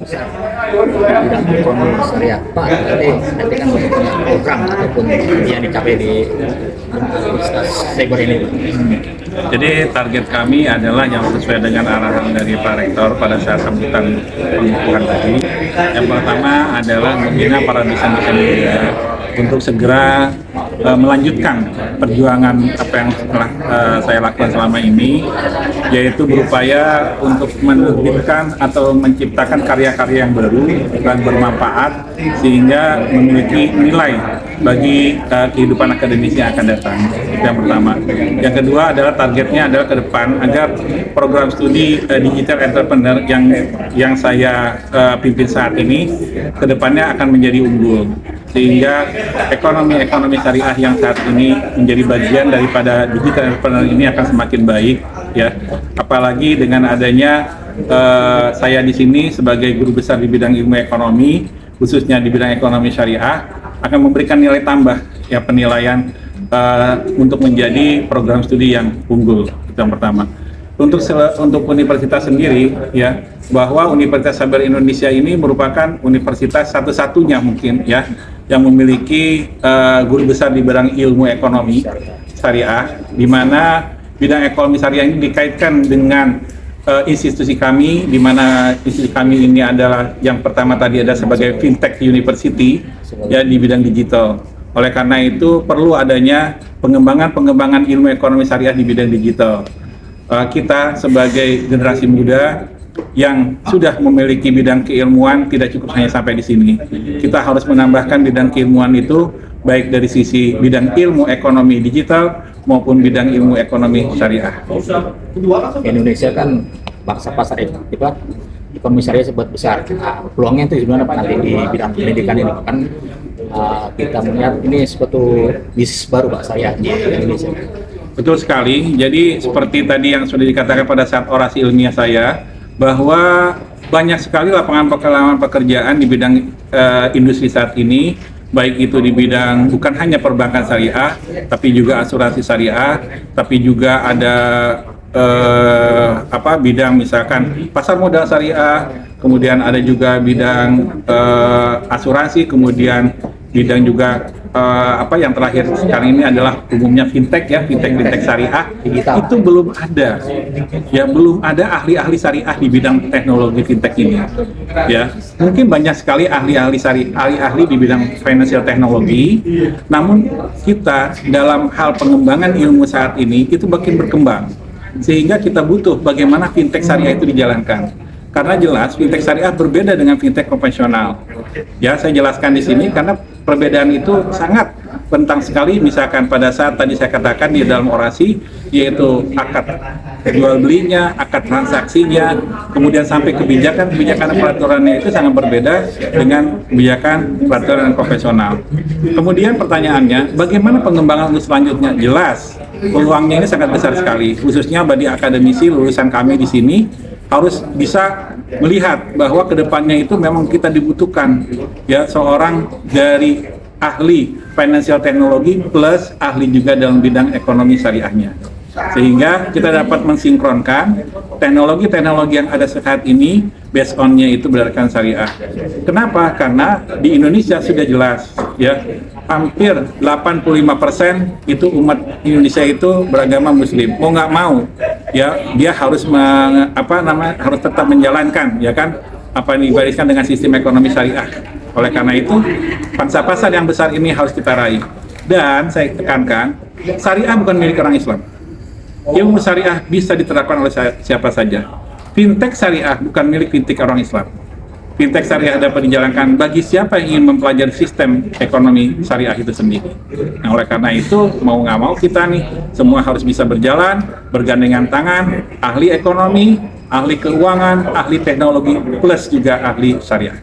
besar bidang ekonomi syariah. Pak, nanti kan punya program ataupun yang dicapai di Universitas Bogor ini. Jadi target kami adalah yang sesuai dengan arahan dari Pak Rektor pada saat sambutan pengukuhan tadi. Yang pertama adalah membina para desain-desain media untuk segera melanjutkan perjuangan apa yang telah saya lakukan selama ini, yaitu berupaya untuk menerbitkan atau menciptakan karya-karya yang baru dan bermanfaat sehingga memiliki nilai bagi kehidupan akademisi yang akan datang. Itu yang pertama. Yang kedua adalah targetnya adalah ke depan agar program studi digital entrepreneur yang saya pimpin saat ini ke depannya akan menjadi unggul, sehingga ekonomi syariah yang saat ini menjadi bagian daripada digital entrepreneur ini akan semakin baik, ya. Apalagi dengan adanya saya di sini sebagai guru besar di bidang ilmu ekonomi, khususnya di bidang ekonomi syariah, akan memberikan nilai tambah, ya, penilaian untuk menjadi program studi yang unggul. Itu yang pertama. Untuk universitas sendiri, ya, bahwa Universitas Sabar Indonesia ini merupakan universitas satu-satunya mungkin, ya, yang memiliki guru besar di bidang ilmu ekonomi syariah, di mana bidang ekonomi syariah ini dikaitkan dengan institusi kami, di mana institusi kami ini adalah yang pertama tadi ada sebagai fintech university, ya, di bidang digital. Oleh karena itu perlu adanya pengembangan ilmu ekonomi syariah di bidang digital. Kita sebagai generasi muda yang sudah memiliki bidang keilmuan tidak cukup hanya sampai di sini. Kita harus menambahkan bidang keilmuan itu baik dari sisi bidang ilmu ekonomi digital maupun bidang ilmu ekonomi syariah. Indonesia kan bangsa pasar ekonomi syariah sebut besar. Peluangnya itu gimana Pak nanti di bidang pendidikan ini kan kita melihat ini suatu bisnis baru Pak syariah di Indonesia. Betul sekali. Jadi seperti tadi yang sudah dikatakan pada saat orasi ilmiah saya, bahwa banyak sekali lapangan pekerjaan di bidang industri saat ini, baik itu di bidang bukan hanya perbankan syariah, tapi juga asuransi syariah, tapi juga ada bidang misalkan pasar modal syariah, kemudian ada juga bidang asuransi, kemudian bidang juga yang terakhir sekarang ini adalah umumnya fintech, ya, fintech syariah digital. Itu belum ada, ya, belum ada ahli-ahli syariah di bidang teknologi fintech ini, ya. Mungkin banyak sekali ahli-ahli di bidang financial technology, namun kita dalam hal pengembangan ilmu saat ini itu makin berkembang, sehingga kita butuh bagaimana fintech syariah itu dijalankan. Karena jelas fintech syariah berbeda dengan fintech konvensional. Ya, saya jelaskan di sini karena perbedaan itu sangat bentang sekali. Misalkan pada saat tadi saya katakan di dalam orasi, yaitu akad jual belinya, akad transaksinya, kemudian sampai kebijakan peraturannya itu sangat berbeda dengan kebijakan peraturan konvensional. Kemudian pertanyaannya, bagaimana pengembangan selanjutnya? Jelas peluangnya ini sangat besar sekali, khususnya bagi akademisi lulusan kami di sini harus bisa melihat bahwa kedepannya itu memang kita dibutuhkan, ya, seorang dari ahli financial technology plus ahli juga dalam bidang ekonomi syariahnya, sehingga kita dapat mensinkronkan teknologi yang ada saat ini based on-nya itu berdasarkan syariah. Kenapa? Karena di Indonesia sudah jelas, ya, hampir 85% itu umat Indonesia itu beragama Muslim. Mau nggak mau, ya, dia harus harus tetap menjalankan, ya kan, apa yang dibariskan dengan sistem ekonomi syariah. Oleh karena itu, pangsa pasar yang besar ini harus kita raih. Dan saya tekankan, syariah bukan milik orang Islam. Ilmu syariah bisa diterapkan oleh siapa saja. Fintech syariah bukan milik fintech orang Islam. Fintech syariah dapat dijalankan bagi siapa yang ingin mempelajari sistem ekonomi syariah itu sendiri. Nah, oleh karena itu, mau nggak mau kita nih semua harus bisa berjalan, bergandengan tangan, ahli ekonomi, ahli keuangan, ahli teknologi, plus juga ahli syariah.